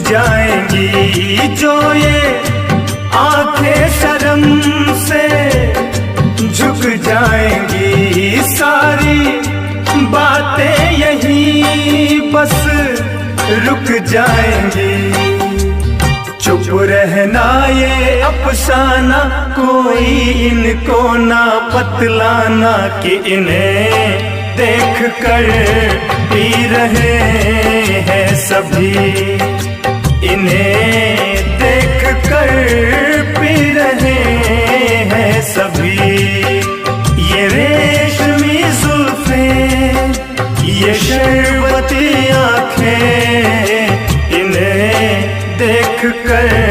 जाएंगी जो ये आंखें शर्म से झुक जाएंगी। सारी बातें यहीं बस रुक जाएंगी। चुप रहना ये अफसाना कोई इनको ना बतलाना कि इन्हें देख कर पी रहे हैं सभी। इन्हें देख कर पी रहे हैं सभी। ये रेशमी जुल्फें, ये शरबती आँखें, इन्हें देख कर